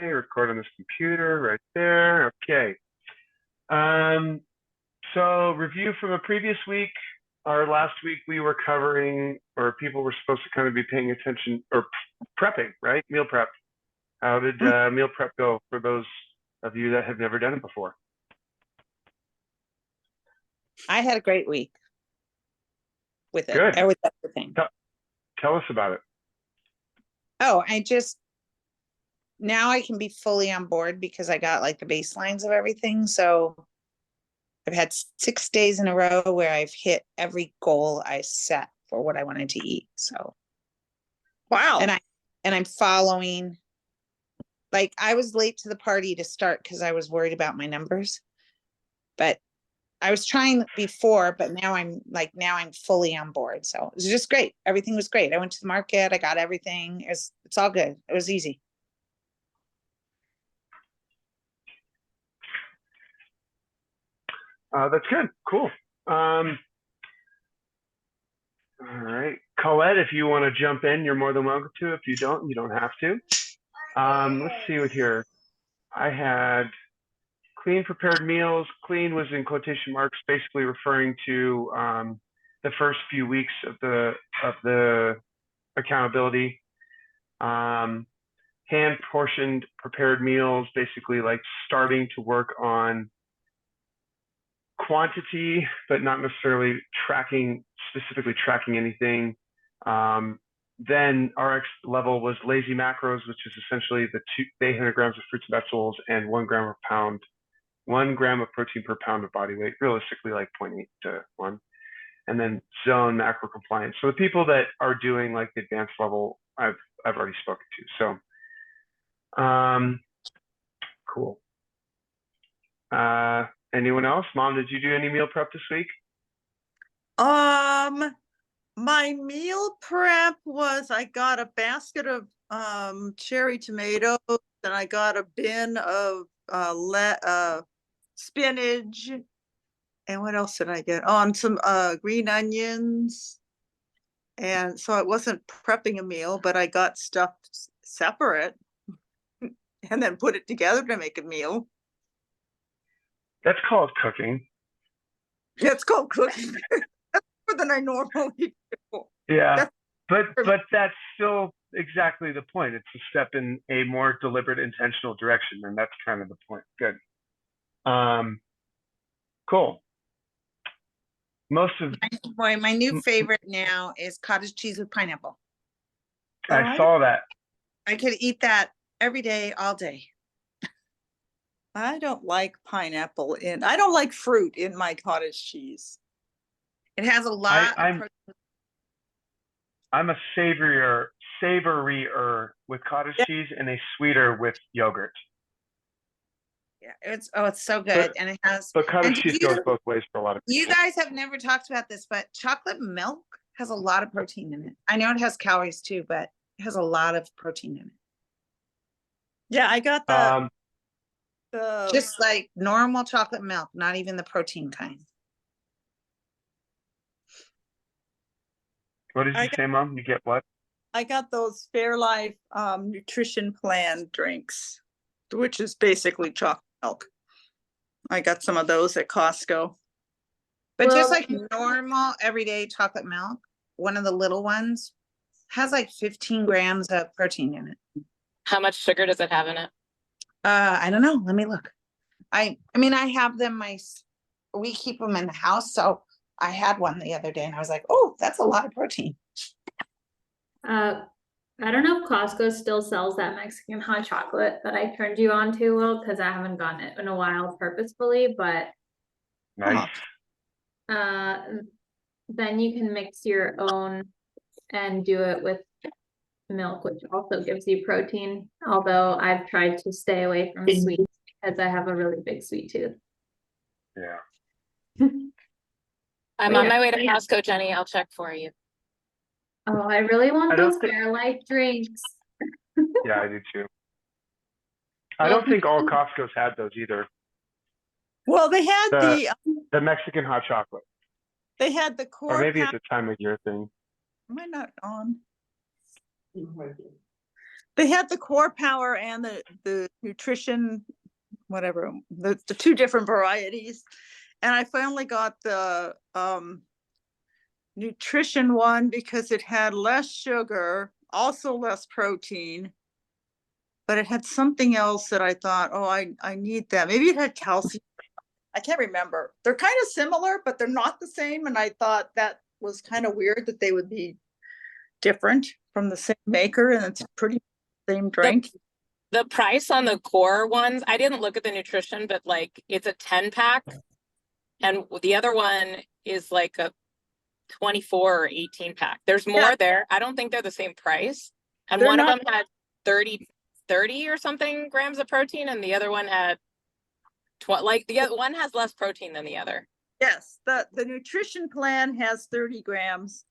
record on this computer right there. Okay. So review from a previous week. Our last week we were covering, or people were supposed to kind of be paying attention, or prepping, right? Meal prep. How did meal prep go for those of you that have never done it before? I had a great week with it. Good. With everything. Tell us about it. Oh, now I can be fully on board because I got like the baselines of everything. So I've had 6 days in a row where I've hit every goal I set for what I wanted to eat. So wow. And I'm following, like I was late to the party to start because I was worried about my numbers. But I was trying before, but now I'm fully on board. So it was just great. Everything was great. I went to the market, I got everything. It's all good. It was easy. That's good. Cool. All right. Colette, if you want to jump in, you're more than welcome to. If you don't have to. Let's see what here. I had clean prepared meals. Clean was in quotation marks, basically referring to the first few weeks of the accountability. Hand portioned prepared meals, basically like starting to work on quantity, but not necessarily specifically tracking anything. Then our level was lazy macros, which is essentially the 800 grams of fruits and vegetables and 1 gram of protein per pound of body weight, realistically like 0.8 to 1. And then zone macro compliance. So the people that are doing like the advanced level, I've already spoken to. So cool. Anyone else? Mom, did you do any meal prep this week? My meal prep was, I got a basket of cherry tomatoes, and I got a bin of spinach. And what else did I get? Oh, and some green onions. And so I wasn't prepping a meal, but I got stuff separate and then put it together to make a meal. That's called cooking. Yeah, it's called cooking. That's more than I normally do. Yeah, but that's still exactly the point. It's a step in a more deliberate, intentional direction, and that's kind of the point. Good. Cool. My new favorite now is cottage cheese with pineapple. I saw that. I could eat that every day, all day. I don't like pineapple I don't like fruit in my cottage cheese. It has a lot of protein. I'm a savorier with cottage cheese and a sweeter with yogurt. Yeah, it's so good. And it has, but cottage cheese goes both ways for a lot of people. You guys have never talked about this, but chocolate milk has a lot of protein in it. I know it has calories too, but it has a lot of protein in it. Yeah, I got just like normal chocolate milk, not even the protein kind. What did you say, Mom? You get what? I got those Fairlife nutrition plan drinks, which is basically chocolate milk. I got some of those at Costco. But just like normal everyday chocolate milk, one of the little ones has like 15 grams of protein in it. How much sugar does it have in it? I don't know. Let me look. I mean, I have them, we keep them in the house. So I had one the other day and I was like, oh, that's a lot of protein. I don't know if Costco still sells that Mexican hot chocolate that I turned you on to, Will, because I haven't gotten it in a while purposefully, but nice. Then you can mix your own and do it with milk, which also gives you protein, although I've tried to stay away from sweets because I have a really big sweet tooth. Yeah. I'm on my way to Costco, Jenny. I'll check for you. Oh, I really want those Fairlife drinks. Yeah, I do too. I don't think all Costco's had those either. Well, they had the Mexican hot chocolate. They had the core. Or maybe it's a time of year thing. Am I not on? They had the core power and the nutrition, whatever, the two different varieties. And I finally got the nutrition one because it had less sugar, also less protein. But it had something else that I thought, oh, I need that. Maybe it had calcium. I can't remember. They're kind of similar, but they're not the same. And I thought that was kind of weird that they would be different from the same maker, and it's pretty same drink. The price on the core ones, I didn't look at the nutrition, but like it's a 10-pack. And the other one is like a 24 or 18-pack. There's more Yeah. there. I don't think they're the same price. And They're one not- of them had 30 or something grams of protein, and the other one had the other one has less protein than the other. Yes, the nutrition plan has 30 grams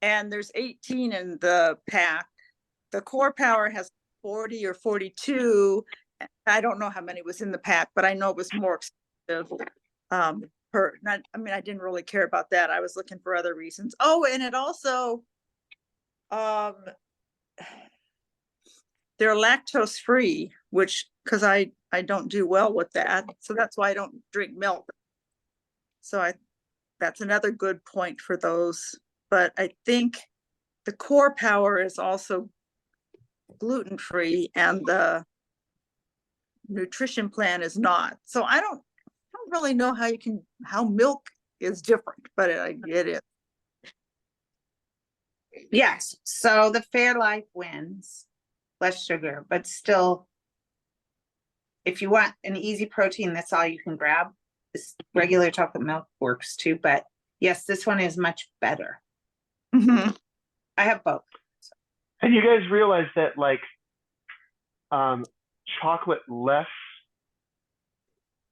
and there's 18 in the pack. The core power has 40 or 42. I don't know how many was in the pack, but I know it was more expensive. I didn't really care about that. I was looking for other reasons. Oh, and it also, they're lactose free, which, because I don't do well with that. So that's why I don't drink milk. So that's another good point for those. But I think the core power is also gluten free and the nutrition plan is not. So I don't really know how milk is different, but it is. Yes, so the Fairlife wins, less sugar, but still. If you want an easy protein, that's all you can grab. This regular chocolate milk works too, but yes, this one is much better. Mhm. I have both. And you guys realize that like chocolate less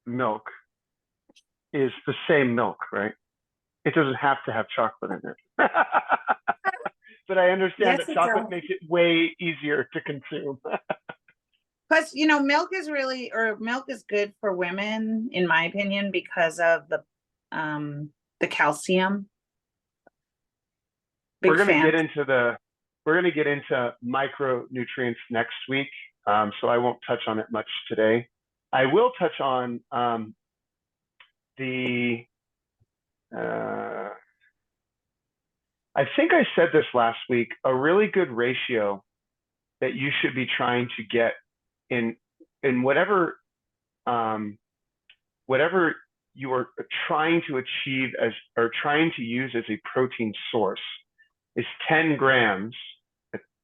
milk is the same milk, right? It doesn't have to have chocolate in it. But I understand Yes, that it chocolate does. makes it way easier to consume. Plus, milk is good for women, in my opinion, because of the calcium. Big We're fan. gonna get into micronutrients next week. So I won't touch on it much today. I will touch on I think I said this last week, a really good ratio that you should be trying to get in whatever whatever you are trying to achieve or trying to use as a protein source is 10 grams.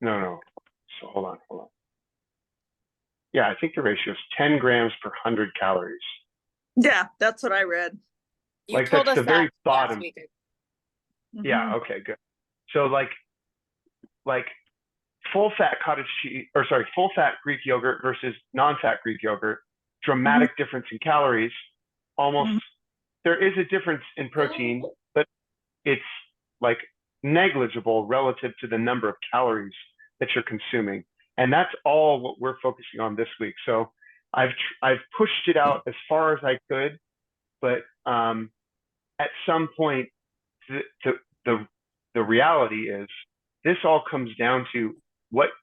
No. So hold on. Yeah, I think the ratio is 10 grams per 100 calories. Yeah, that's what I read. You Like, told that's us the very that last bottom. week. Yeah, Mhm. okay, good. So like full fat full fat Greek yogurt versus non-fat Greek yogurt, dramatic difference in calories. Almost Mhm. there is a difference in protein, but it's like negligible relative to the number of calories that you're consuming. And that's all what we're focusing on this week. So I've pushed it out as far as I could, but at some point, the reality is this all comes down to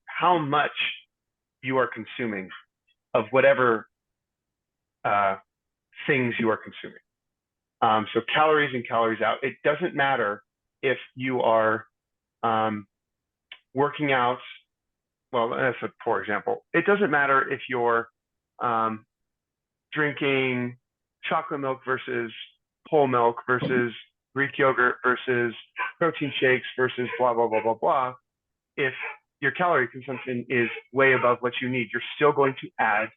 how much you are consuming of whatever things you are consuming. So calories in, calories out. It doesn't matter if you are working out. Well, that's a poor example. It doesn't matter if you're drinking chocolate milk versus whole milk versus Greek yogurt versus protein shakes versus blah, blah, blah, blah, blah. If your calorie consumption is way above what you need, you're still going to add.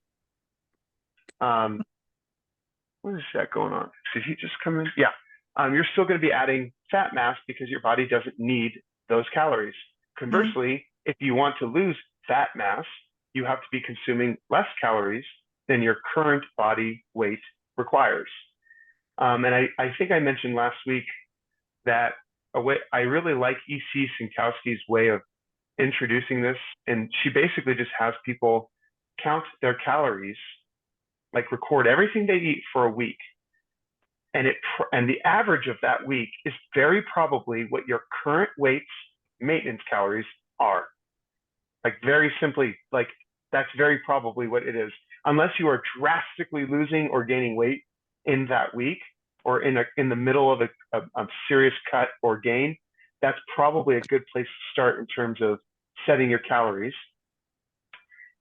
What is that going on? Did he just come in? Yeah. You're still going to be adding fat mass because your body doesn't need those calories. Conversely, if you want to lose fat mass, you have to be consuming less calories than your current body weight requires. And I think I mentioned last week that I really like E.C. Synkowski's way of introducing this. And she basically just has people count their calories, like record everything they eat for a week. And the average of that week is very probably what your current weight's maintenance calories are. Like very simply, like that's very probably what it is. Unless you are drastically losing or gaining weight in that week, or in the middle of a serious cut or gain, that's probably a good place to start in terms of setting your calories.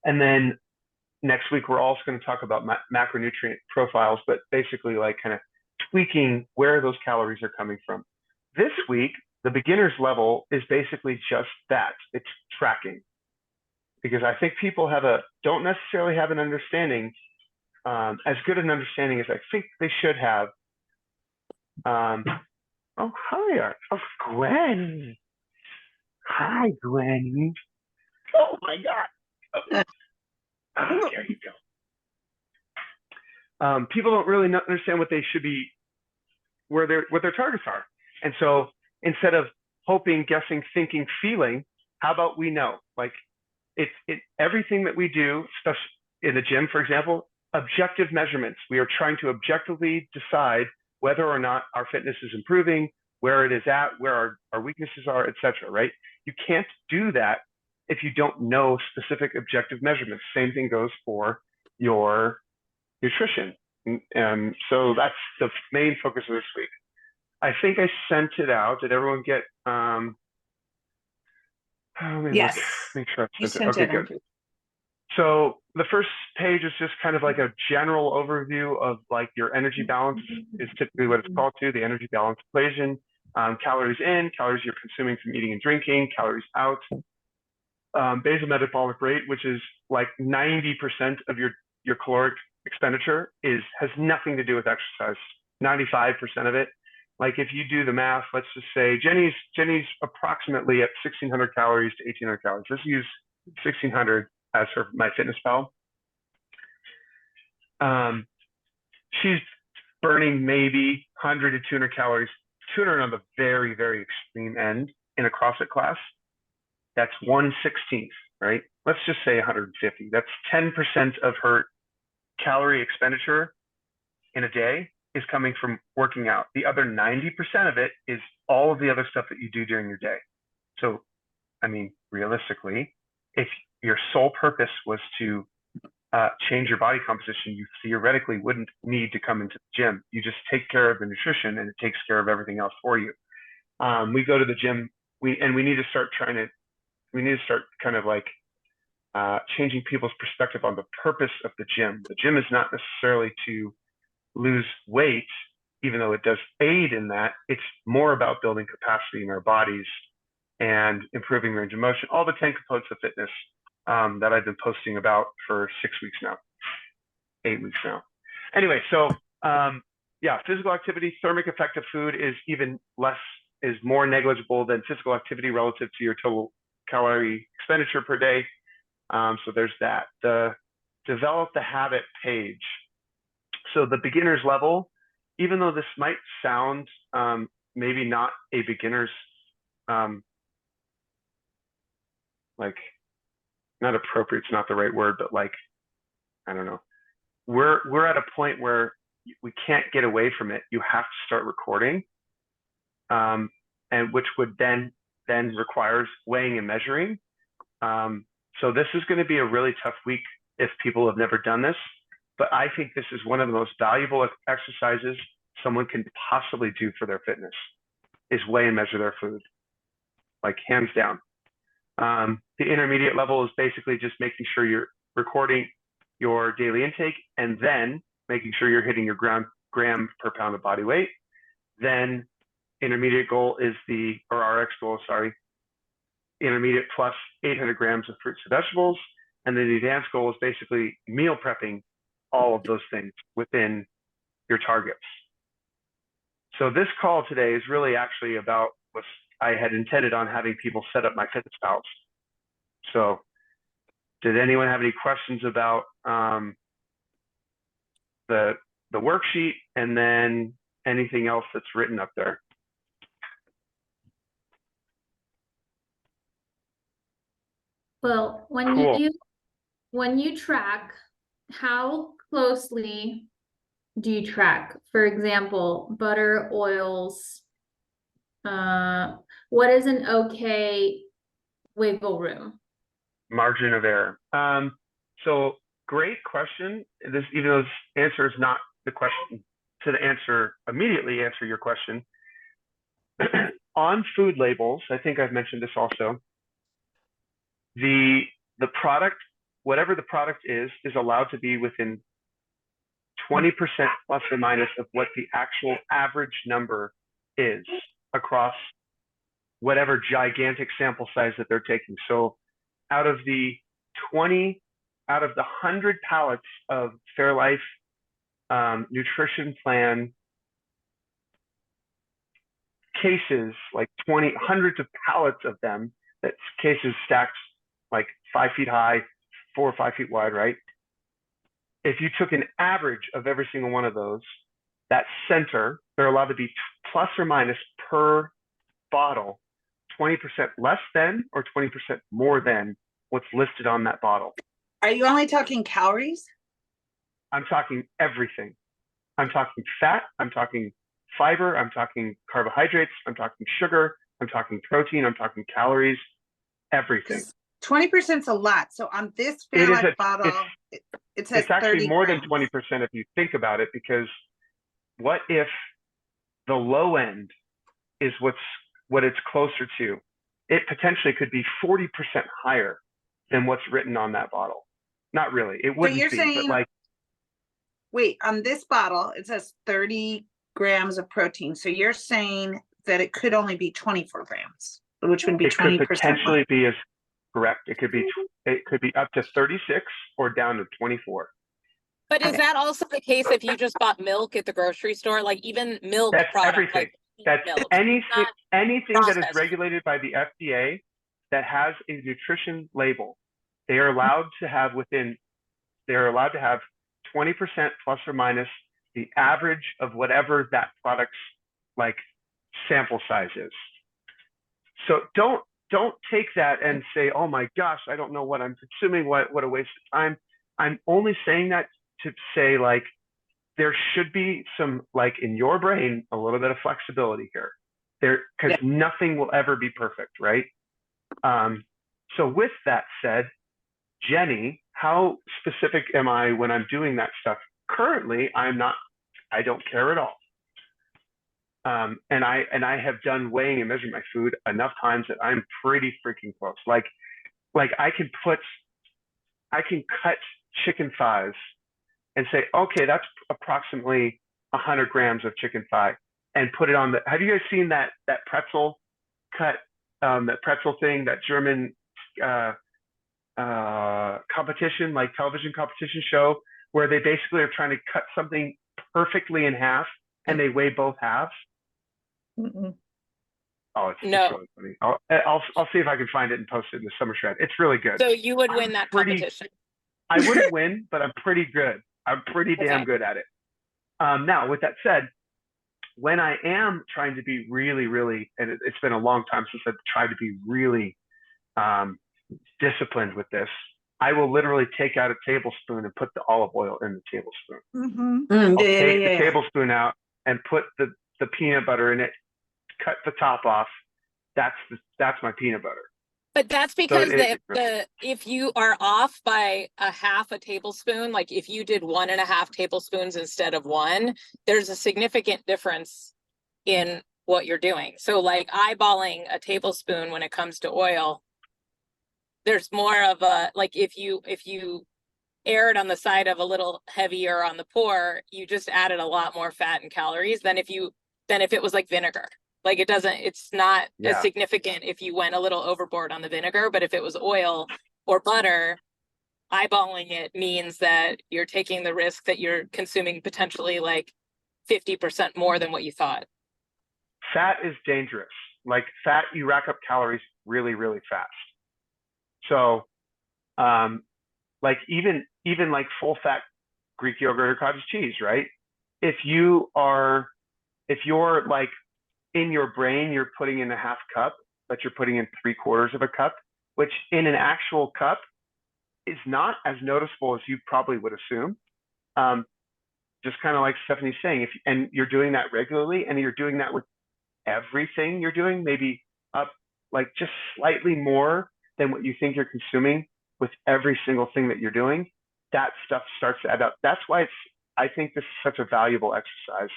And then next week, we're also going to talk about macronutrient profiles, but basically like kind of tweaking where those calories are coming from. This week, the beginner's level is basically just that. It's tracking. Because I think people don't necessarily have an understanding, as good an understanding as I think they should have. Oh, hi, Gwen. Hi, Gwen. Oh my God. There you go. People don't really understand what they should be, what their targets are. And so instead of hoping, guessing, thinking, feeling, how about we know? Like everything that we do, especially in the gym, for example, objective measurements. We are trying to objectively decide whether or not our fitness is improving, where it is at, where our weaknesses are, etc. Right? You can't do that if you don't know specific objective measurements. Same thing goes for your nutrition. And so that's the main focus of this week. I think I sent it out. Did everyone get? Yes. Make sure I You sent it. sent Okay, it. good. So the first page is just kind of like a general overview of like your energy balance is typically what it's called to, the energy balance equation. Calories in, calories you're consuming from eating and drinking, calories out. Basal metabolic rate, which is like 90% of your caloric expenditure, has nothing to do with exercise. 95% of it. Like if you do the math, let's just say Jenny's approximately at 1,600 calories to 1,800 calories. Let's use 1,600 as her MyFitnessPal. She's burning maybe 100 to 200 calories, 200 on the very, very extreme end in a CrossFit class. That's 1/16, right? Let's just say 150. That's 10% of her calorie expenditure in a day is coming from working out. The other 90% of it is all of the other stuff that you do during your day. So, I mean, realistically, if your sole purpose was to change your body composition, you theoretically wouldn't need to come into the gym. You just take care of the nutrition and it takes care of everything else for you. We go to the gym, we need to start kind of like changing people's perspective on the purpose of the gym. The gym is not necessarily to lose weight, even though it does aid in that. It's more about building capacity in our bodies and improving range of motion, all the 10 components of fitness that I've been posting about for 6 weeks now, 8 weeks now. Anyway, so yeah, physical activity, thermic effect of food is more negligible than physical activity relative to your total calorie expenditure per day. So there's that. The develop the habit page. So the beginner's level, even though this might sound maybe not a beginner's, like not appropriate, it's not the right word, but like, I don't know. We're at a point where we can't get away from it. You have to start recording, and which would then requires weighing and measuring. So this is going to be a really tough week if people have never done this. But I think this is one of the most valuable exercises someone can possibly do for their fitness, is weigh and measure their food, like hands down. The intermediate level is basically just making sure you're recording your daily intake and then making sure you're hitting your gram per pound of body weight. Then intermediate goal is RX goal, sorry, intermediate plus 800 grams of fruits and vegetables. And then the advanced goal is basically meal prepping all of those things within your targets. So this call today is really actually about what I had intended on having people set up MyFitnessPals. So did anyone have any questions about the worksheet and then anything else that's written up there? Well, Cool. when you track, how closely do you track? For example, butter, oils, what is an okay wiggle room? Margin of error. So great question. This, even though this answer is not the question to the answer immediately answer your question. On food labels, I think I've mentioned this also. The product, whatever the product is allowed to be within 20% plus or minus of what the actual average number is across whatever gigantic sample size that they're taking. So out of the 100 pallets of Fairlife nutrition plan cases, like hundreds of pallets of them, that cases stacked like 5 feet high, 4 or 5 feet wide, right? If you took an average of every single one of those, that center, they're allowed to be plus or minus per bottle 20% less than or 20% more than what's listed on that bottle. Are you only talking calories? I'm talking everything. I'm talking fat, I'm talking fiber, I'm talking carbohydrates, I'm talking sugar, I'm talking protein, I'm talking calories, everything. 20% is a lot. So on this It is Fairlife bottle, it says It's actually 30 more than grams. 20% if you think about it, because what if the low end is what it's closer to? It potentially could be 40% higher than what's written on that bottle. Not really, it wouldn't you're be, saying- but like, Wait, on this bottle, it says 30 grams of protein. So you're saying that it could only be 24 grams, which would be it could 20%. potentially be as correct. It could be up to 36 or down to 24. But is Okay. that also the case if you just bought milk at the grocery store? Like even milk That's product, everything. like That's milk, anything that is processed. regulated by the FDA that has a nutrition label. They are allowed to have 20% plus or minus the average of whatever that product's like sample size is. So don't take that and say, oh my gosh, I don't know what I'm consuming, what a waste of time. I'm only saying that to say, like, there should be some, like, in your brain, a little bit of flexibility here. Because nothing will ever be perfect, right? So with that said, Jenny, how specific am I when I'm doing that stuff? Currently, I don't care at all. And I have done weighing and measuring my food enough times that I'm pretty freaking close. Like I can cut chicken thighs and say, okay, that's approximately 100 grams of chicken thigh, and put it on have you guys seen that pretzel cut, that pretzel thing, that German competition, like television competition show, where they basically are trying to cut something perfectly in half and they weigh both halves? Mm-mm. Oh, it's No. really funny. I'll see if I can find it and post it in the summer shred. It's really good. So you would win that competition. I wouldn't win, but I'm pretty good. I'm pretty damn good at it. Now, with that said, when I am trying to be really, really, and it's been a long time since I've tried to be really disciplined with this, I will literally take out a tablespoon and put the olive oil in the tablespoon. I'll take the tablespoon out and put the peanut butter in it, cut the top off. That's my peanut butter. But that's because So if you are off by a half a tablespoon, like if you did 1.5 tablespoons instead of 1, there's a significant difference in what you're doing. So like eyeballing a tablespoon when it comes to oil, there's more of a, like if you err it on the side of a little heavier on the pour, you just added a lot more fat and calories than if it was like vinegar. Like it's not as significant if you went a little overboard on the vinegar, but if it was oil or butter, eyeballing it means that you're taking the risk that you're consuming potentially like 50% more than what you thought. Fat is dangerous. Like fat, you rack up calories really, really fast. So, like even like full fat Greek yogurt or cottage cheese, right? If you're like, in your brain, you're putting in a half cup, but you're putting in 3/4 of a cup, which in an actual cup is not as noticeable as you probably would assume. Just kind of like Stephanie's saying, and you're doing that regularly, and you're doing that with everything you're doing, maybe up like just slightly more than what you think you're consuming, with every single thing that you're doing, that stuff starts to add up. That's why I think this is such a valuable exercise.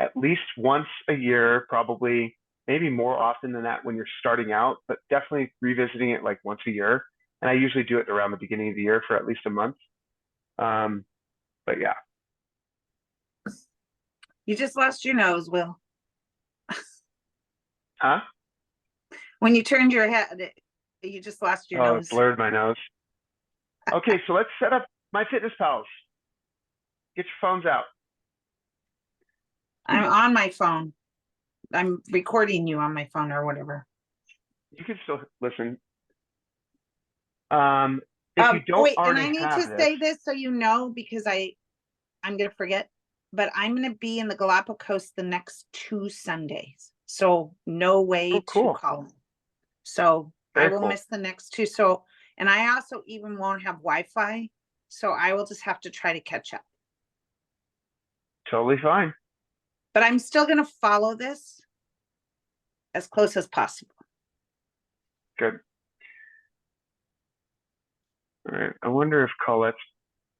At least once a year, probably, maybe more often than that when you're starting out, but definitely revisiting it like once a year. And I usually do it around the beginning of the year for at least a month. But yeah. You just lost your nose, Will. Huh? When you turned your head, you just lost your Oh, it nose. blurred my nose. Okay, so let's set up MyFitnessPals. Get your phones out. I'm on my phone. I'm recording you on my phone or whatever. You can still listen. If you don't Wait, and already I need have to this, say this so you know, because I'm gonna forget, but I'm gonna be in the Galapagos the next 2 Sundays. So no way Oh, to cool. call in. So I Very will cool. miss the next 2. So, and I also even won't have Wi-Fi. So I will just have to try to catch up. Totally fine. But I'm still gonna follow this as close as possible. Good. All right. I wonder if Colette's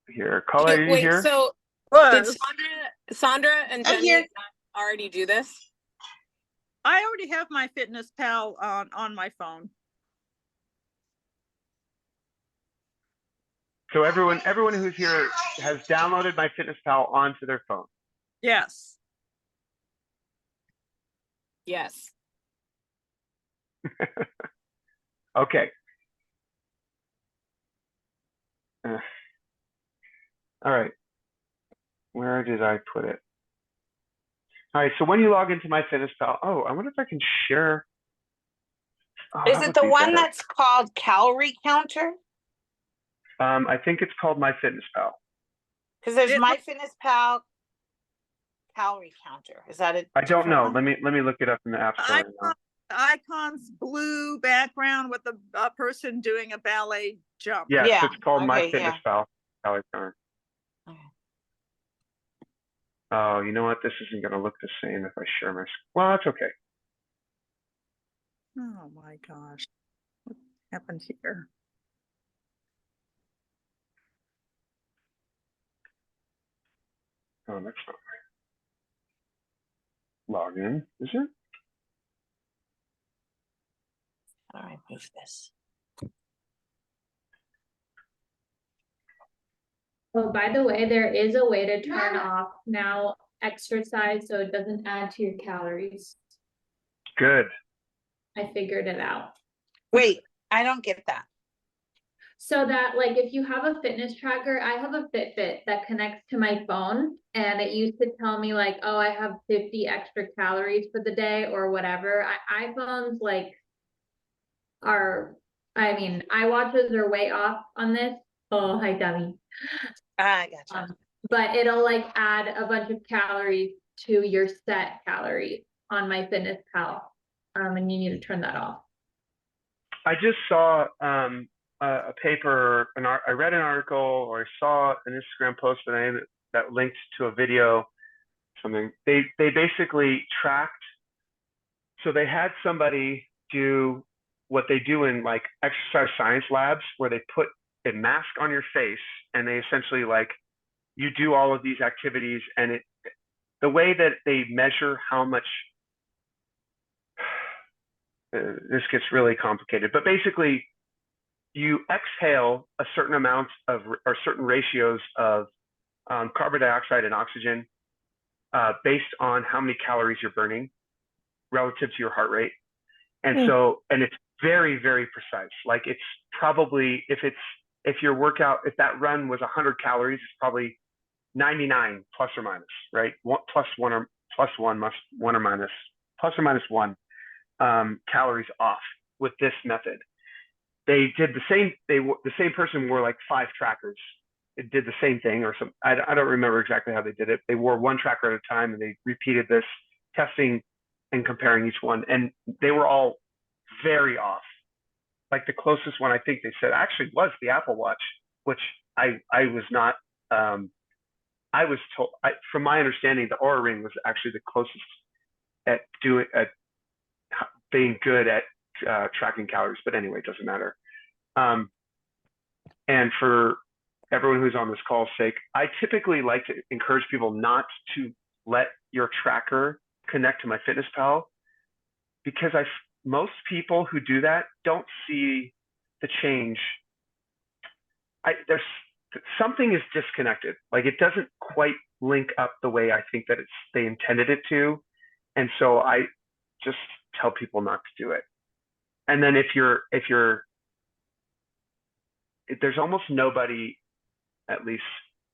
here. Colette, are you Wait, here? so did Was, Sandra and I'm Jenny here. not already do this? I already have my Fitness Pal on my phone. So everyone who's here has downloaded MyFitnessPal onto their phone. Yes. Yes. Okay. All right. Where did I put it? All right. So when you log into MyFitnessPal, oh, I wonder if I can share. Oh, Is that it would the be one better. that's called Calorie Counter? I think it's called MyFitnessPal. Because there's It MyFitnessPal Calorie Counter. Is that it? I don't know. Let me look it up in the App Store. right now. Icon's blue background with a person doing a ballet jump. Yes, Yeah, it's called okay, MyFitnessPal. Calorie Counter. Okay. Oh, you know what? This isn't going to look the same if I share my screen. Well, that's okay. Oh my gosh. What happened here? Oh, that's not right. Login, is it? How do I move this? Oh, by the way, there is a way to turn off now exercise so it doesn't add to your calories. Good. I figured it out. Wait, I don't get that. So that like if you have a fitness tracker, I have a Fitbit that connects to my phone and it used to tell me like, oh, I have 50 extra calories for the day or whatever. iPhones like iWatches are way off on this. Oh, hi dummy. I gotcha. But it'll like add a bunch of calories to your set calories on MyFitnessPal. And you need to turn that off. I just saw a paper, I read an article or I saw an Instagram post that linked to a video, something. They basically tracked, so they had somebody do what they do in like exercise science labs where they put a mask on your face and they essentially like, you do all of these activities and the way that they measure how much, this gets really complicated, but basically you exhale a certain amount of, or certain ratios of carbon dioxide and oxygen based on how many calories you're burning relative to your heart rate. And so, and it's very, very precise. Like it's probably, if your workout, if that run was 100 calories, it's probably 99 plus or minus, right? Plus or minus one calories off with this method. They did the same. The same person wore like 5 trackers. It did the same thing, or some. I don't remember exactly how they did it. They wore 1 tracker at a time, and they repeated this testing and comparing each one, and they were all very off. Like the closest one I think they said actually was the Apple Watch, which I was not. I was told, from my understanding, the Oura Ring was actually the closest at being good at tracking calories. But anyway, it doesn't matter. And for everyone who's on this call's sake, I typically like to encourage people not to let your tracker connect to MyFitnessPal, because most people who do that don't see the change. There's something is disconnected. Like, it doesn't quite link up the way I think that they intended it to. And so I just tell people not to do it. And then if there's almost nobody, at least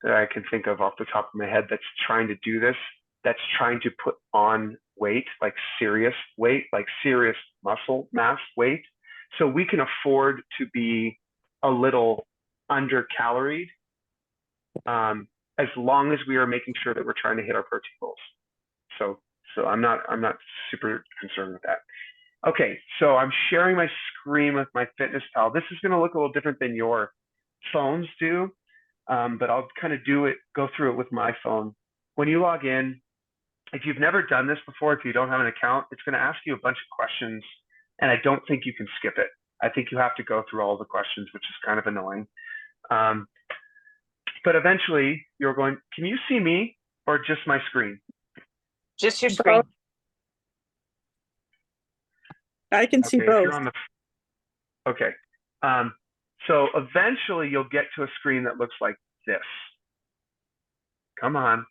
that I can think of off the top of my head, that's trying to do this, that's trying to put on weight, like serious weight, like serious muscle mass weight. So we can afford to be a little under caloried, as long as we are making sure that we're trying to hit our protein goals. So I'm not super concerned with that. Okay, so I'm sharing my screen with MyFitnessPal. This is going to look a little different than your phones do, but I'll kind of go through it with my phone. When you log in, if you've never done this before, if you don't have an account, it's going to ask you a bunch of questions, and I don't think you can skip it. I think you have to go through all the questions, which is kind of annoying. But eventually you're going, can you see me or just my screen? Just your screen. I can see Okay, if both. you're on the, okay. So eventually you'll get to a screen that looks like this. Come on.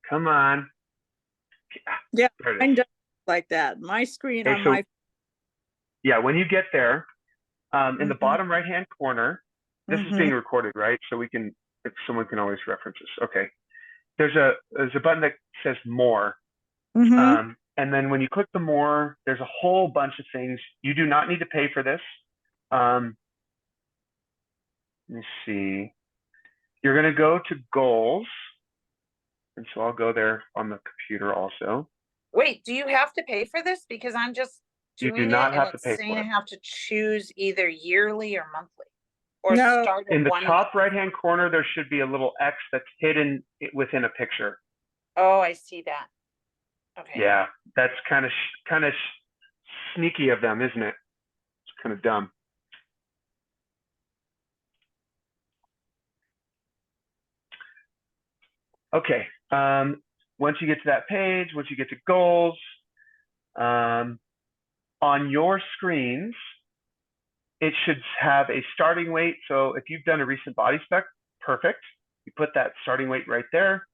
Come on. Yeah, There it mine is. does like that. My screen Okay, on so my, yeah, when you get there, in the Mhm. bottom right-hand corner, this is Mhm. being recorded, right? So we can, if someone can always reference this. Okay. There's a button that says more. Mhm. And then when you click the more, there's a whole bunch of things. You do not need to pay for this. Let me see. You're going to go to goals. And so I'll go there on the computer also. Wait, do you have to pay for this? Because I'm just You do doing not it and have to it's pay saying for I it. have to choose either yearly or monthly. Or No. start at In the 1 top month. right-hand corner, there should be a little X that's hidden within a picture. Oh, I see that. Okay. Yeah, that's kind of sneaky of them, isn't it? It's kind of dumb. Okay. Once you get to that page, once you get to goals, on your screens, it should have a starting weight. So if you've done a recent body spec, perfect. You put that starting weight right there,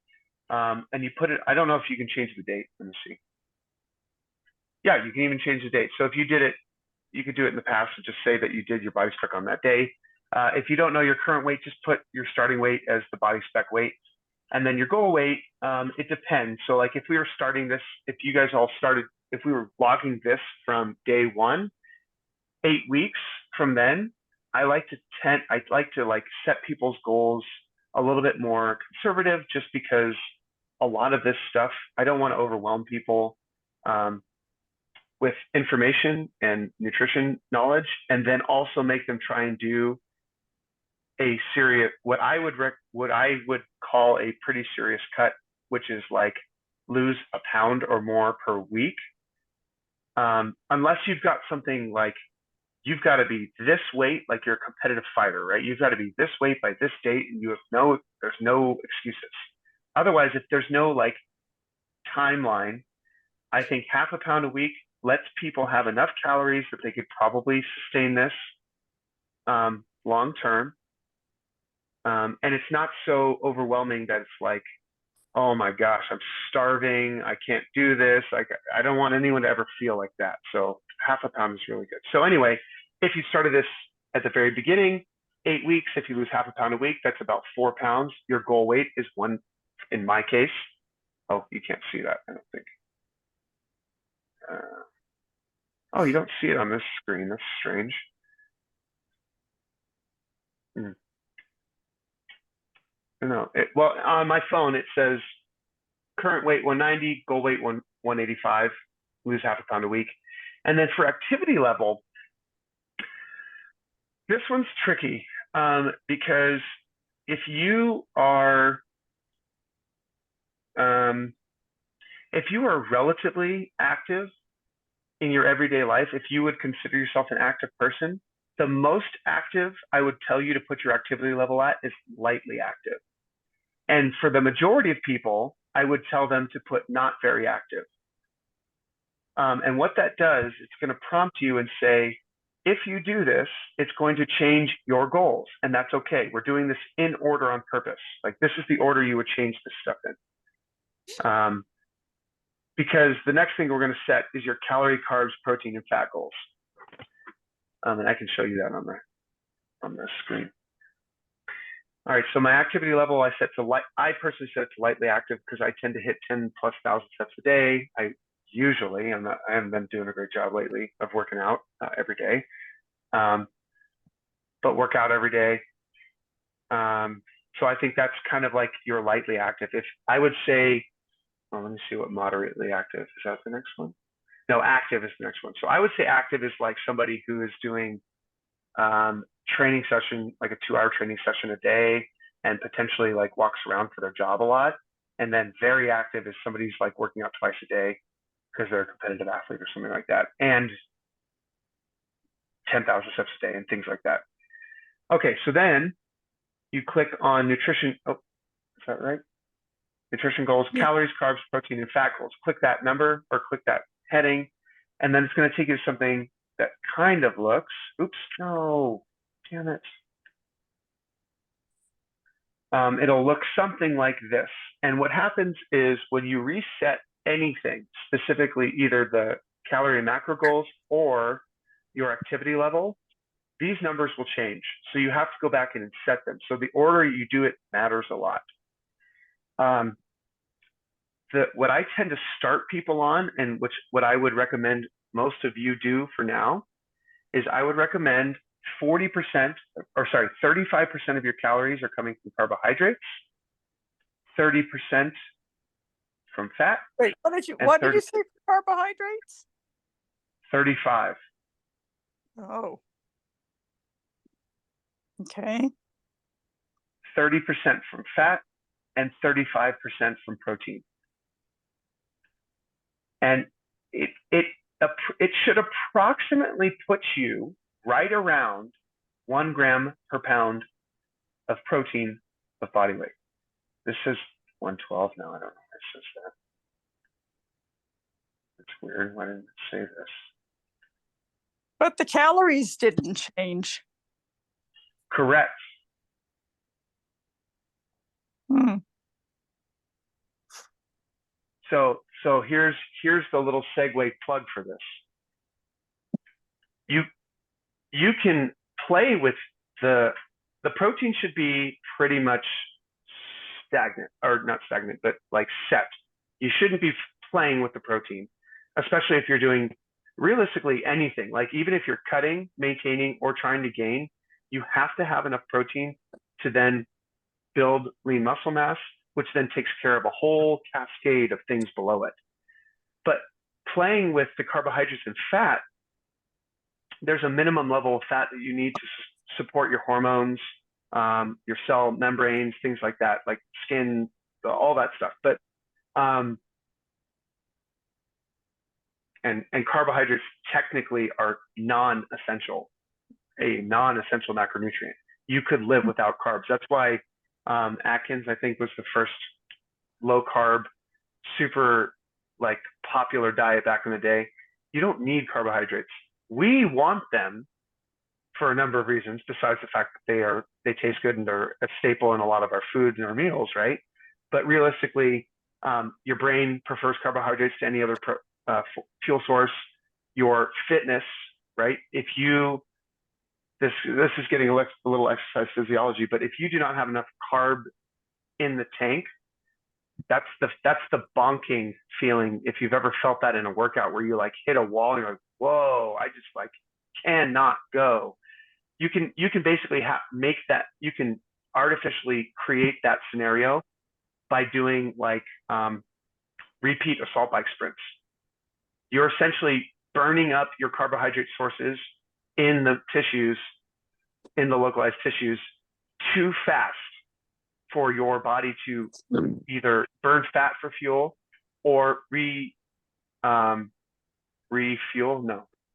and you put it. I don't know if you can change the date. Let me see. Yeah, you can even change the date. So if you did it, you could do it in the past and just say that you did your body spec on that day. If you don't know your current weight, just put your starting weight as the body spec weight. And then your goal weight, it depends. So like if we were starting this, if you guys all started, if we were logging this from day 1, 8 weeks from then, I'd like to like set people's goals a little bit more conservative, just because a lot of this stuff, I don't want to overwhelm people with information and nutrition knowledge, and then also make them try and do a serious, what I would call a pretty serious cut, which is like lose a pound or more per week. Unless you've got something like, you've got to be this weight, like you're a competitive fighter, right? You've got to be this weight by this date, and there's no excuses. Otherwise, if there's no like timeline, I think half a pound a week lets people have enough calories that they could probably sustain this long term. And it's not so overwhelming that it's like, oh my gosh, I'm starving, I can't do this. Like, I don't want anyone to ever feel like that. So half a pound is really good. So anyway, if you started this at the very beginning, 8 weeks, if you lose half a pound a week, that's about 4 pounds. Your goal weight is 1, in my case. Oh, you can't see that, I don't think. Oh, you don't see it on this screen. That's strange. No, well, on my phone, it says current weight 190, goal weight 185, lose half a pound a week. And then for activity level, this one's tricky because if you are relatively active in your everyday life, if you would consider yourself an active person, The most active I would tell you to put your activity level at is lightly active. And for the majority of people, I would tell them to put not very active. And what that does, it's going to prompt you and say, if you do this, it's going to change your goals. And that's okay. We're doing this in order on purpose. Like this is the order you would change this stuff in. Because the next thing we're going to set is your calorie, carbs, protein, and fat goals. And I can show you that on the screen. All right, so my activity level I set to light. I personally set it to lightly active because I tend to hit 10+ thousand steps a day. I haven't been doing a great job lately of working out every day, but work out every day. So I think that's kind of like your lightly active. If I would say, well, let me see what moderately active is. That the next one? No, active is the next one. So I would say active is like somebody who is doing training session, like a 2-hour training session a day, and potentially like walks around for their job a lot. And then very active is somebody who's like working out twice a day because they're a competitive athlete or something like that, and 10,000 steps a day and things like that. Okay, so then you click on nutrition. Oh, is that right? Nutrition goals, calories, carbs, protein, and fat goals. Click that number or click that heading, and then it's going to take you to something that kind of looks, oops, no, damn it. It'll look something like this. And what happens is when you reset anything, specifically either the calorie and macro goals or your activity level, these numbers will change. So you have to go back in and set them. So the order you do it matters a lot. What I tend to start people on, and what I would recommend most of you do for now, is I would recommend 35% of your calories are coming from carbohydrates, 30% from fat. Wait, what did you say for carbohydrates? 35. Oh. Okay. 30% from fat and 35% from protein. And it should approximately put you right around 1 gram per pound of protein of body weight. This is 112 now. I don't know why it says that. It's weird. Why didn't it say this? But the calories didn't change. Correct. Hmm. So here's the little segue plug for this. You can play with the protein should be pretty much stagnant, or not stagnant, but like set. You shouldn't be playing with the protein, especially if you're doing realistically anything. Like even if you're cutting, maintaining, or trying to gain, you have to have enough protein to then build lean muscle mass, which then takes care of a whole cascade of things below it. But playing with the carbohydrates and fat, there's a minimum level of fat that you need to support your hormones, your cell membranes, things like that, like skin, all that stuff. But and carbohydrates technically are non-essential, a non-essential macronutrient. You could live without carbs. That's why Atkins, I think, was the first low carb, super like popular diet back in the day. You don't need carbohydrates. We want them for a number of reasons, besides the fact that they taste good and they're a staple in a lot of our foods and our meals, right? But realistically, your brain prefers carbohydrates to any other fuel source. Your fitness, right? If you this is getting a little exercise physiology, but if you do not have enough carb in the tank, that's the bonking feeling. If you've ever felt that in a workout where you like hit a wall and you're like, whoa, I just like cannot go. You can basically make that, you can artificially create that scenario by doing like repeat assault bike sprints. You're essentially burning up your carbohydrate sources in the tissues, in the localized tissues, too fast for your body to either burn fat for fuel or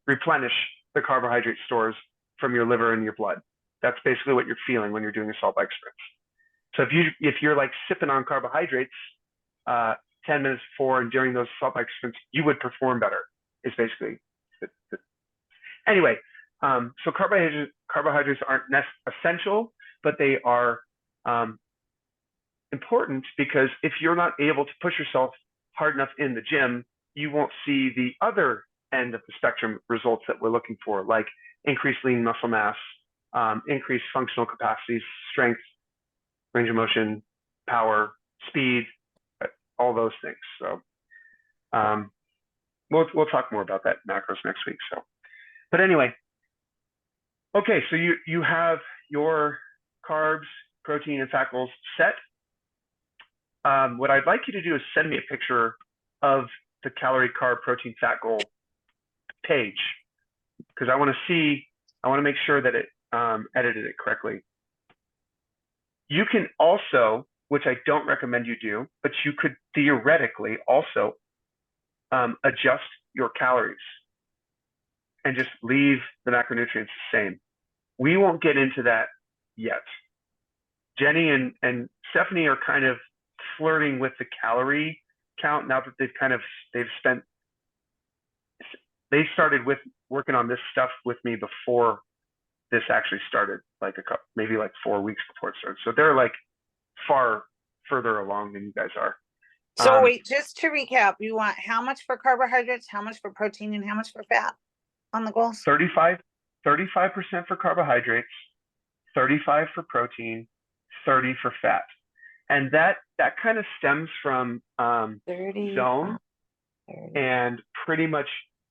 replenish the carbohydrate stores from your liver and your blood. That's basically what you're feeling when you're doing assault bike sprints. So if you're like sipping on carbohydrates 10 minutes before and during those assault bike sprints, you would perform better. Is basically anyway. So carbohydrates aren't essential, but they are important, because if you're not able to push yourself hard enough in the gym, you won't see the other end of the spectrum results that we're looking for, like increased lean muscle mass, increased functional capacities, strength, range of motion, power, speed, all those things. So we'll talk more about that macros next week. So, but anyway, okay, so you have your carbs, protein, and fat goals set. What I'd like you to do is send me a picture of the calorie, carb, protein, fat goal page, because I want to make sure that it edited it correctly. You can also, which I don't recommend you do, but you could theoretically also adjust your calories and just leave the macronutrients the same. We won't get into that yet. Jenny and Stephanie are kind of flirting with the calorie count now that they started with working on this stuff with me before this actually started, like maybe like 4 weeks before it started. So they're like far further along than you guys are. So wait, just to recap, you want how much for carbohydrates, how much for protein, and how much for fat on the goals? 35% for carbohydrates, 35 for protein, 30 for fat. And that kind of stems from 30, zone 30. and pretty much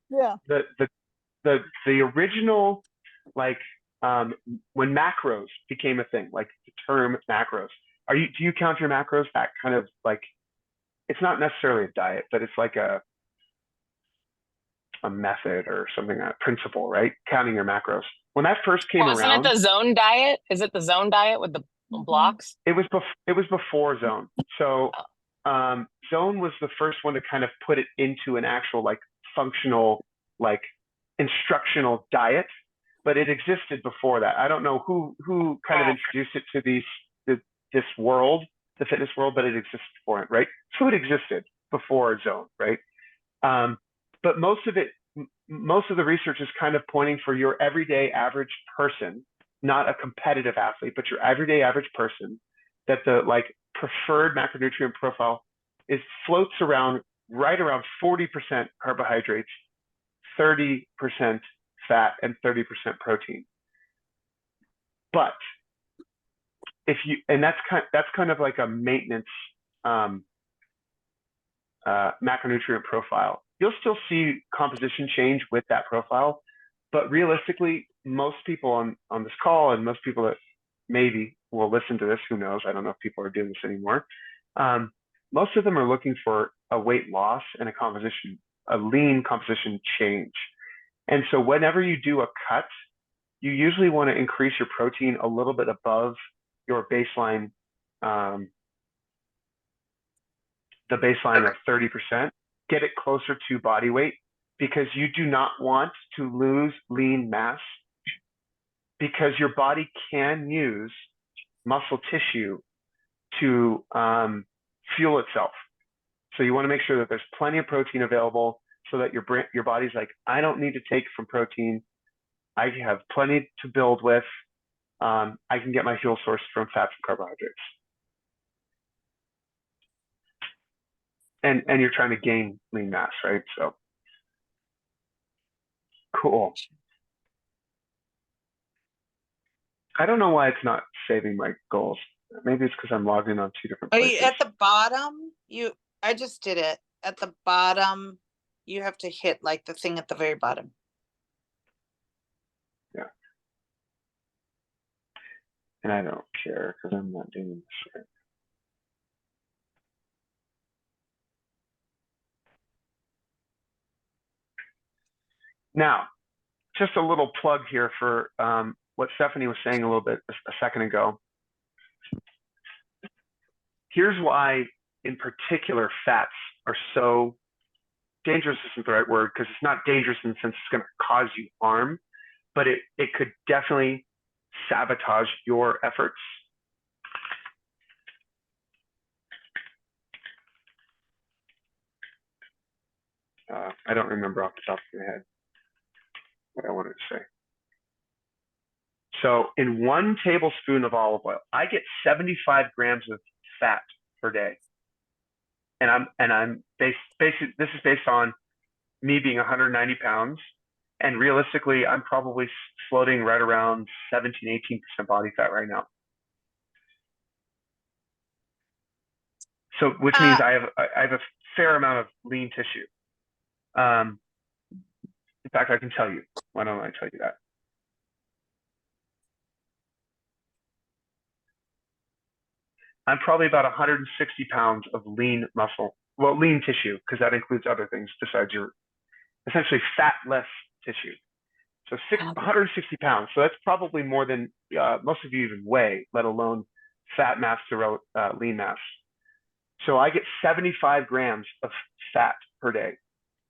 Yeah. the original, like when macros became a thing, like the term macros. Do you count your macros? That kind of like, it's not necessarily a diet, but it's like a method or something, a principle, right? Counting your macros. When that first came Wasn't around, it the zone diet? Is it the zone diet with the blocks? it was before zone. So zone was the first one to kind of put it into an actual like functional, like instructional diet, but it existed before that. I don't know who kind of introduced it to this world, the fitness world, but it existed before it, right? So it existed before zone, right? But most of the research is kind of pointing for your everyday average person, not a competitive athlete, but your everyday average person, that the like preferred macronutrient profile floats around right around 40% carbohydrates, 30% fat, and 30% protein. But that's kind of like a maintenance macronutrient profile. You'll still see composition change with that profile, but realistically, most people on this call and most people that maybe will listen to this, who knows, I don't know if people are doing this anymore, most of them are looking for a weight loss and a lean composition change. And so whenever you do a cut, you usually want to increase your protein a little bit above your baseline, the baseline of 30%, get it closer to body weight, because you do not want to lose lean mass, because your body can use muscle tissue to fuel itself. So you want to make sure that there's plenty of protein available, so that your body's like, I don't need to take from protein. I have plenty to build with. I can get my fuel source from fats and carbohydrates. And you're trying to gain lean mass, right? So cool. I don't know why it's not saving my goals. Maybe it's because I'm logged in on 2 different Are places. you at the bottom? I just did it. At the bottom, you have to hit like the thing at the very bottom. Yeah. And I don't care because I'm not doing this right. Now, just a little plug here for what Stephanie was saying a little bit a second ago. Here's why, in particular, fats are so dangerous. Isn't the right word, because it's not dangerous in the sense it's going to cause you harm, but it could definitely sabotage your efforts. I don't remember off the top of my head what I wanted to say. So in 1 tablespoon of olive oil, I get 75 grams of fat per day. And I'm basically, this is based on me being 190 pounds. And realistically, I'm probably floating right around 17, 18% body fat right now. So, which means I have a fair amount of lean tissue. In fact, I can tell you. Why don't I tell you that? I'm probably about 160 pounds of lean muscle. Well, lean tissue, because that includes other things besides your essentially fatless tissue. So 160 pounds. So that's probably more than most of you even weigh, let alone fat mass to lean mass. So I get 75 grams of fat per day.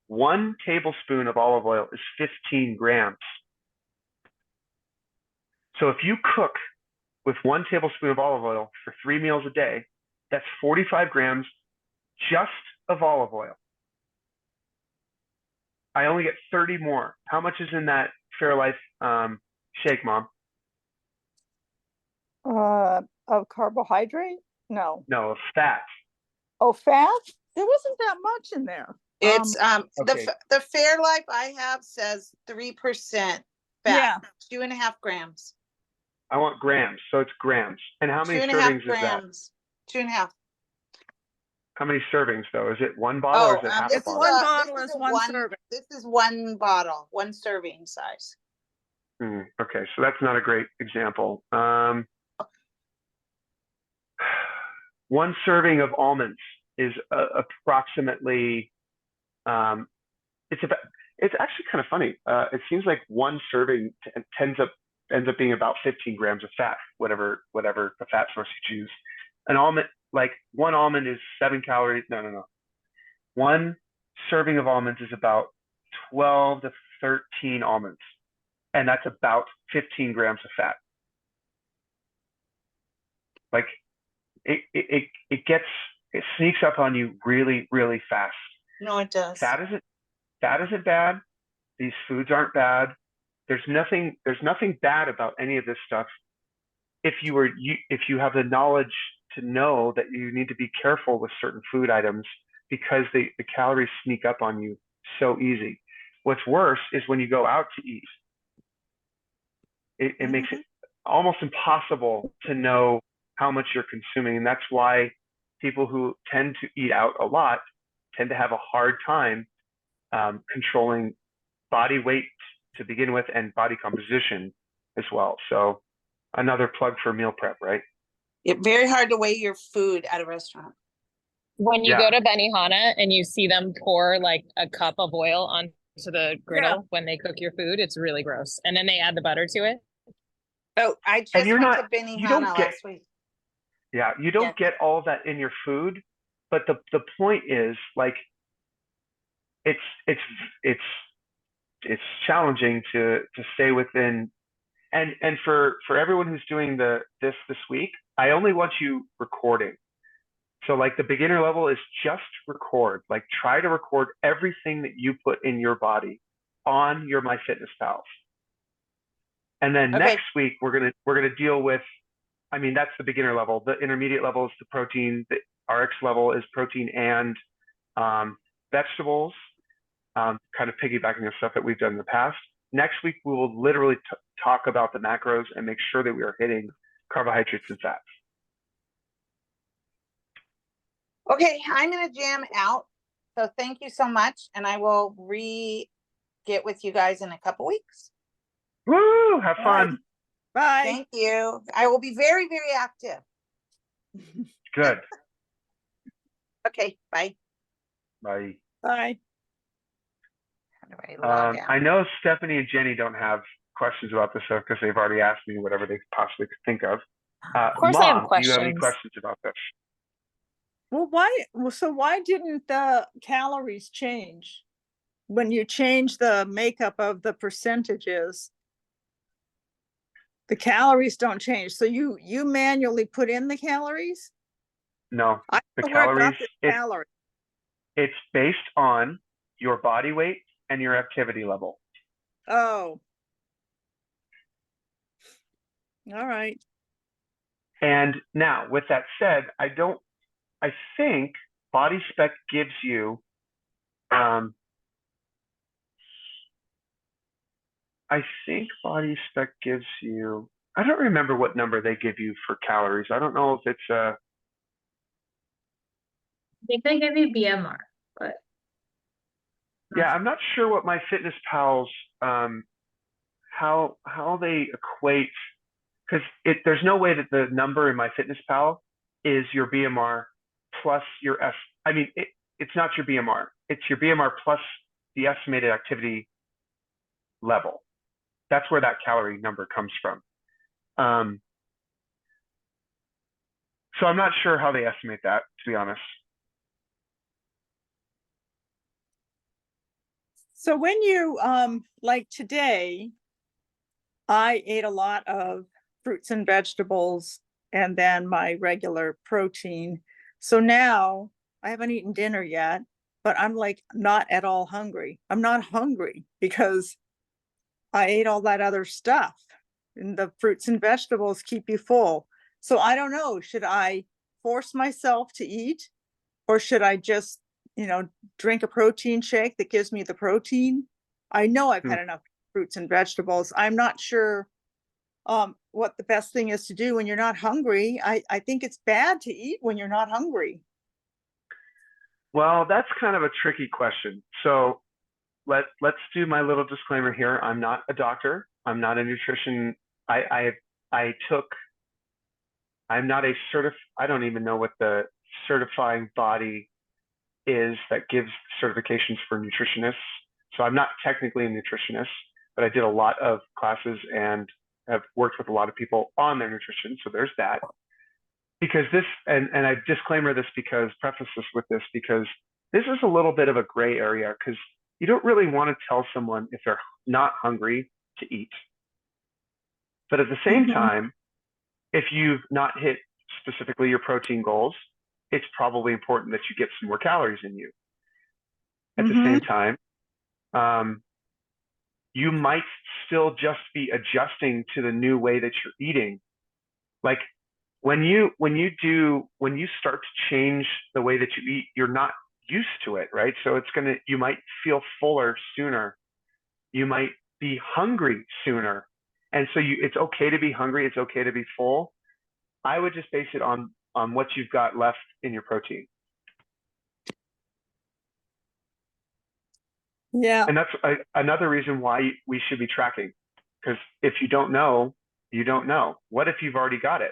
1 tablespoon of olive oil is 15 grams. So if you cook with 1 tablespoon of olive oil for 3 meals a day, that's 45 grams just of olive oil. I only get 30 more. How much is in that Fairlife shake, Mom? Of carbohydrate? No. No, of fat. Oh, fat? There wasn't that much in there. It's okay. the Fairlife I have says 3% fat, Yeah. 2.5 grams. I want grams, so it's grams. And how many 2.5 servings is that? grams. 2.5. How many servings though? Is it 1 bottle or is it half a this bottle? one is bottle this is a one serving. This is 1 bottle, 1 serving size. Okay, so that's not a great example. 1 serving of almonds is approximately. It's actually kind of funny. It seems like 1 serving ends up being about 15 grams of fat, whatever the fat source you choose. An almond, like 1 almond is 7 calories. No. 1 serving of almonds is about 12 to 13 almonds, and that's about 15 grams of fat. Like it sneaks up on you really, really fast. No, it does. Fat isn't bad. These foods aren't bad. There's nothing bad about any of this stuff. If you have the knowledge to know that you need to be careful with certain food items because the calories sneak up on you so easy. What's worse is when you go out to eat. It makes it almost impossible to know how much you're consuming. And that's why people who tend to eat out a lot tend to have a hard time controlling body weight to begin with and body composition as well. So another plug for meal prep, right? It's very hard to weigh your food at a restaurant. When you Yeah. go to Benihana and you see them pour like a cup of oil onto the griddle when they cook your food, it's really gross. And then they add the butter to it. Oh, I just you're went not- to you don't Benihana get- last week. Yeah, you don't get all that in your food, but the point is like it's challenging to stay within. And for everyone who's doing this week, I only want you recording. So like the beginner level is just record. Like try to record everything that you put in your body on your MyFitnessPal. And then Okay. next week we're gonna deal with. I mean, that's the beginner level. The intermediate level is the protein. The RX level is protein and vegetables, kind of piggybacking on stuff that we've done in the past. Next week, we will literally talk about the macros and make sure that we are hitting carbohydrates and fats. Okay, I'm gonna jam out. So thank you so much, and I will get with you guys in a couple weeks. Woo! Have fun. Bye. Thank you. I will be very, very active. Good. Okay, bye. Bye. Bye. How do I log out? I know Stephanie and Jenny don't have questions about this stuff because they've already asked me whatever they possibly could think of. Of course I have Mom, do you have any questions. questions about this? Well, why didn't the calories change? When you change the makeup of the percentages, The calories don't change. So you manually put in the calories? No, I the don't know where I got calories, the calories. it's based on your body weight and your activity level. Oh. All right. And now, with that said, I think Body Spec gives you, I think Body Spec gives you, I don't remember what number they give you for calories. I don't know if it's I think they give you BMR, but. yeah, I'm not sure what my Fitness Pal's, how they equate, because there's no way that the number in my Fitness Pal is your BMR plus your I mean, it's not your BMR. It's your BMR plus the estimated activity level. That's where that calorie number comes from. So I'm not sure how they estimate that, to be honest. So when you, like today, I ate a lot of fruits and vegetables and then my regular protein. So now I haven't eaten dinner yet, but I'm like not at all hungry. I'm not hungry because I ate all that other stuff. And the fruits and vegetables keep you full. So I don't know, should I force myself to eat or should I just, drink a protein shake that gives me the protein? I know I've had enough fruits and vegetables. I'm not sure what the best thing is to do when you're not hungry. I think it's bad to eat when you're not hungry. Well, that's kind of a tricky question. So let's do my little disclaimer here. I'm not a doctor. I'm not a nutrition. I'm not a I don't even know what the certifying body is that gives certifications for nutritionists. So I'm not technically a nutritionist, but I did a lot of classes and have worked with a lot of people on their nutrition. So there's that. Because this, and I disclaimer this preface this with this, because this is a little bit of a gray area because you don't really want to tell someone if they're not hungry to eat. But at the same time, if you've not hit specifically your protein goals, it's probably important that you get some more calories in you. At the same time, you might still just be adjusting to the new way that you're eating. Like when you start to change the way that you eat, you're not used to it, right? So you might feel fuller sooner. You might be hungry sooner. And so it's okay to be hungry. It's okay to be full. I would just base it on what you've got left in your protein. Yeah. And that's another reason why we should be tracking. Because if you don't know, you don't know. What if you've already got it?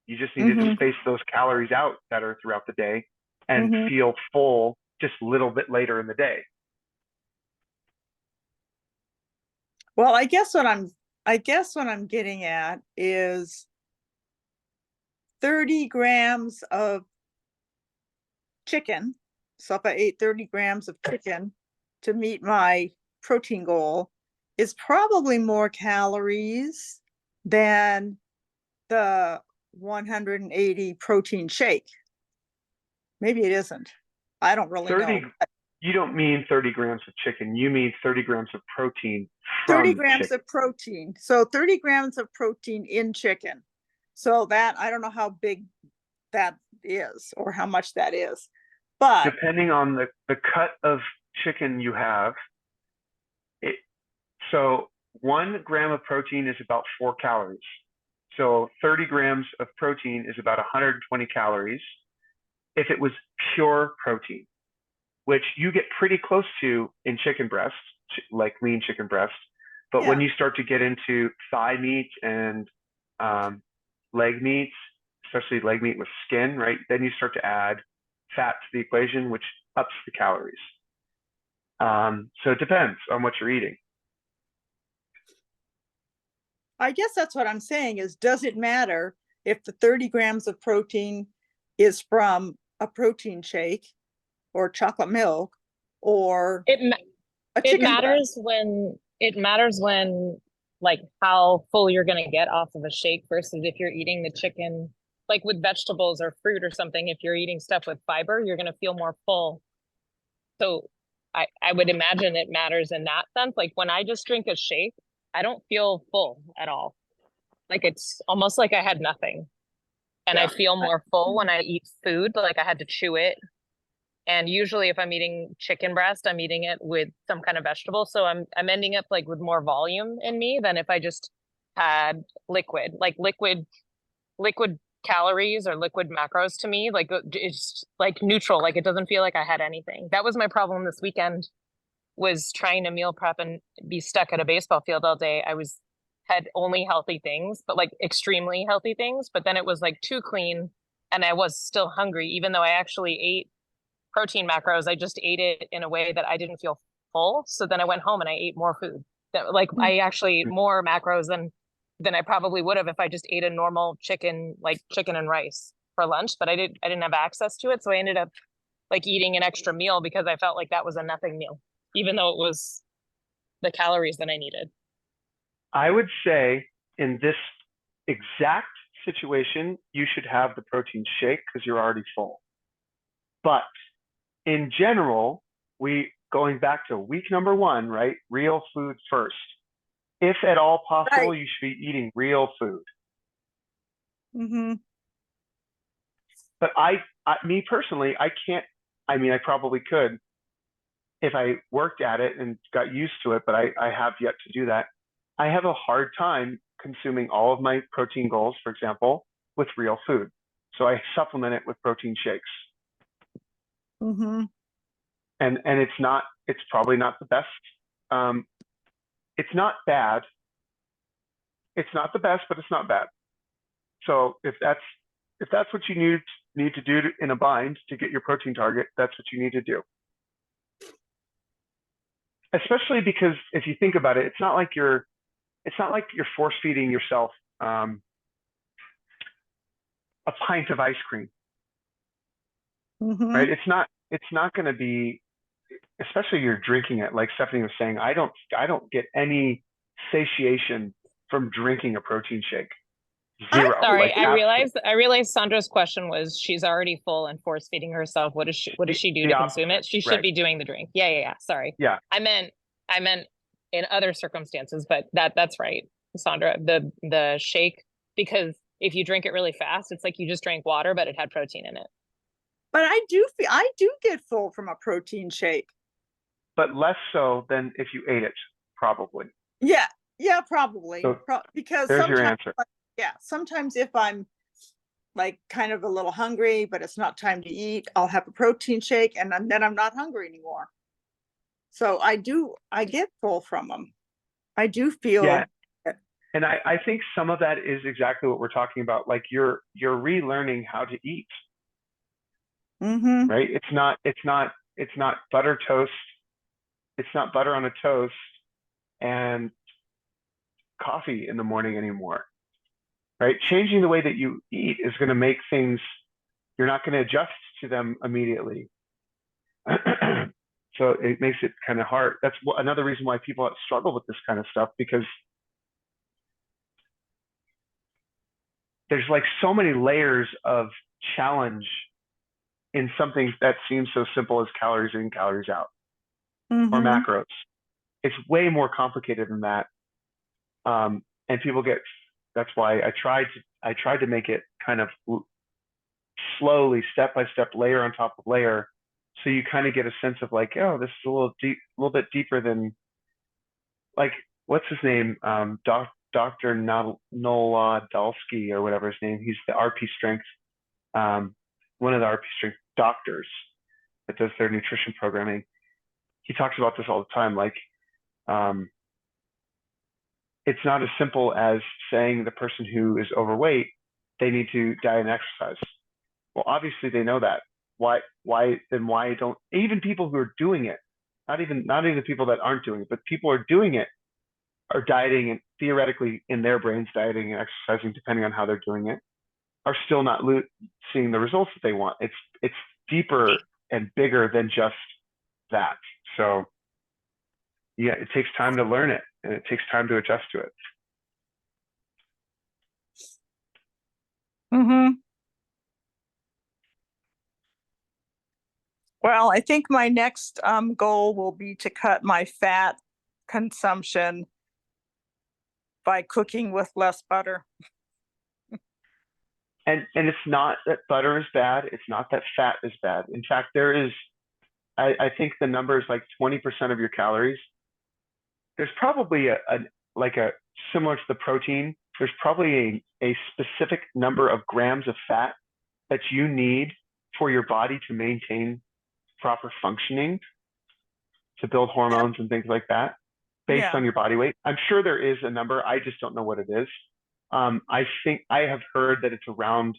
You just need to space those calories out better throughout the day and feel full just a little bit later in the day. Well, I guess what I'm getting at is 30 grams of chicken. So if I ate 30 grams of chicken to meet my protein goal, is probably more calories than the 180 protein shake. Maybe it isn't. I don't really know. You don't mean 30 grams of chicken. You mean 30 grams of protein from 30 grams chicken. of protein. So 30 grams of protein in chicken. So that, I don't know how big that is or how much that is. But depending on the cut of chicken you have, so 1 gram of protein is about 4 calories. So 30 grams of protein is about 120 calories if it was pure protein, which you get pretty close to in chicken breast, like lean chicken breast. But when you start to get into thigh meat and leg meats, especially leg meat with skin, right? Then you start to add fat to the equation, which ups the calories. So it depends on what you're eating. I guess that's what I'm saying is, does it matter if the 30 grams of protein is from a protein shake or chocolate milk or a chicken breast? It matters when like how full you're gonna get off of a shake versus if you're eating the chicken, like with vegetables or fruit or something, if you're eating stuff with fiber, you're gonna feel more full. So I would imagine it matters in that sense. Like when I just drink a shake, I don't feel full at all. Like it's almost like I had nothing. And I Yeah. feel more full when I eat food, like I had to chew it. And usually if I'm eating chicken breast, I'm eating it with some kind of vegetable. So I'm ending up like with more volume in me than if I just had liquid. Like liquid calories or liquid macros to me, like it's like neutral. Like it doesn't feel like I had anything. That was my problem this weekend, was trying to meal prep and be stuck at a baseball field all day. Had only healthy things, but like extremely healthy things. But then it was like too clean and I was still hungry, even though I actually ate protein macros. I just ate it in a way that I didn't feel full. So then I went home and I ate more food. That like I actually ate more macros than I probably would have if I just ate a normal chicken, like chicken and rice for lunch. But I didn't have access to it. So I ended up like eating an extra meal because I felt like that was a nothing meal, even though it was the calories that I needed. I would say in this exact situation, you should have the protein shake because you're already full. But in general, going back to week number 1, right? Real food first. If at all possible, Right. you should be eating real food. Mm-hmm. But me personally, I can't. I mean, I probably could if I worked at it and got used to it, but I have yet to do that. I have a hard time consuming all of my protein goals, for example, with real food. So I supplement it with protein shakes. Mm-hmm. And it's probably not the best. It's not bad. It's not the best, but it's not bad. So if that's what you need to do in a bind to get your protein target, that's what you need to do. Especially because if you think about it, it's not like you're force feeding yourself a pint of ice cream, Mm-hmm. right? It's not going to be, especially you're drinking it. Like Stephanie was saying, I don't get any satiation from drinking a protein shake. Zero. Sorry, Like, I realized Sandra's question was she's already full and force feeding herself. What does she do the to consume opposite, it? She should right. be doing the drink. Yeah. Sorry. Yeah. I meant in other circumstances, but that's right, Sandra. The shake, because if you drink it really fast, it's like you just drank water, but it had protein in it. But I do get full from a protein shake. But less so than if you ate it, probably. Yeah, probably. So Because there's your sometimes, answer. sometimes if I'm like kind of a little hungry, but it's not time to eat, I'll have a protein shake and then I'm not hungry anymore. So I get full from them. I do feel. Yeah. And I think some of that is exactly what we're talking about. Like you're relearning how to eat, Mm-hmm. right? It's not butter toast. It's not butter on a toast and coffee in the morning anymore, right? Changing the way that you eat is going to make things, you're not going to adjust to them immediately. So it makes it kind of hard. That's another reason why people struggle with this kind of stuff, because there's like so many layers of challenge in something that seems so simple as calories in, calories out, or Mm-hmm. macros. It's way more complicated than that. And people that's why I tried to make it kind of slowly, step by step, layer on top of layer. So you kind of get a sense of like, oh, this is a little bit deeper than, like, what's his name? Dr. Noladolsky or whatever his name. He's the RP Strength, one of the RP Strength doctors that does their nutrition programming. He talks about this all the time. Like, it's not as simple as saying the person who is overweight, they need to diet and exercise. Well, obviously they know that. Why don't even people who are doing it, not even the people that aren't doing it, but people who are doing it are dieting and theoretically in their brains dieting and exercising, depending on how they're doing it, are still not seeing the results that they want. It's deeper and bigger than just that. So yeah, it takes time to learn it, and it takes time to adjust to it. Mm-hmm. Well, I think my next goal will be to cut my fat consumption by cooking with less butter. And it's not that butter is bad. It's not that fat is bad. In fact, there is, I think the number is like 20% of your calories. There's probably like a similar to the protein. There's probably a specific number of grams of fat that you need for your body to maintain proper functioning, to build hormones and things like that, based Yeah. on your body weight. I'm sure there is a number. I just don't know what it is. I think I have heard that it's around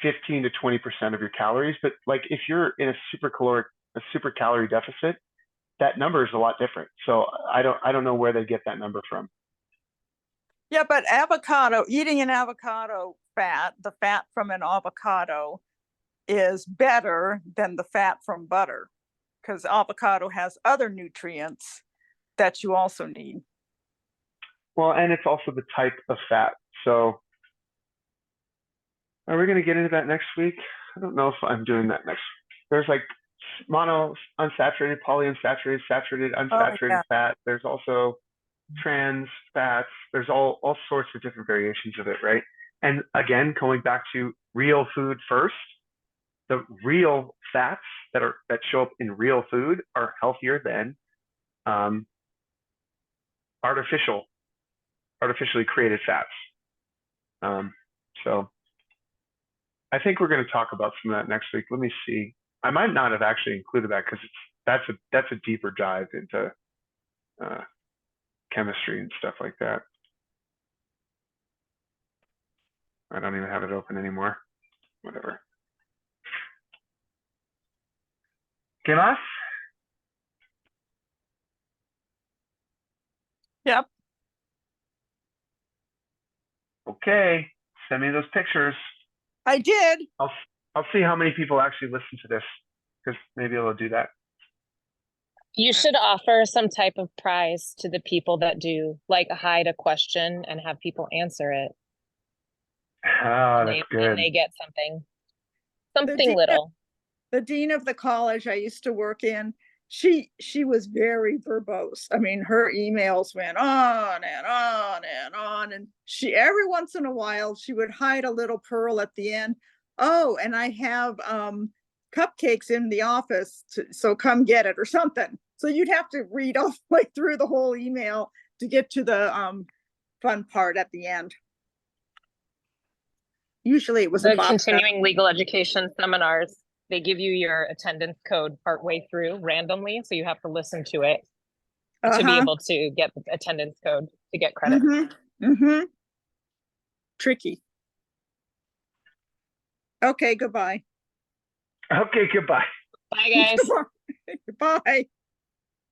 15 to 20% of your calories, but like if you're in a super calorie deficit, that number is a lot different. So I don't know where they get that number from. Yeah, but eating an avocado fat, the fat from an avocado is better than the fat from butter, because avocado has other nutrients that you also need. Well, and it's also the type of fat. So are we going to get into that next week? I don't know if I'm doing that next week. There's like mono unsaturated, polyunsaturated, saturated, unsaturated yeah. fat. There's also trans fats. There's all sorts of different variations of it, right? And again, going back to real food first, the real fats that show up in real food are healthier than artificially created fats. So I think we're going to talk about some of that next week. Let me see. I might not have actually included that because that's a deeper dive into chemistry and stuff like that. I don't even have it open anymore. Whatever. ¿Qué más? Yep. Okay. Send me those pictures. I did. I'll see how many people actually listen to this, because maybe I'll do that. You should offer some type of prize to the people that do, like hide a question and have people answer it. Oh, And that's and good. they get something dean- little. The dean of the college I used to work in, she was very verbose. I mean, her emails went on and on and on. And she, every once in a while, she would hide a little pearl at the end. Oh, and I have cupcakes in the office, so come get it or something. So you'd have to read all the way through the whole email to get to the fun part at the end. Usually it was The about continuing legal education seminars, they give you your attendance code partway through randomly, so you have to listen to it to be able to get the attendance code to get credit. Tricky. Okay, goodbye. Okay, goodbye. Bye, guys. Bye.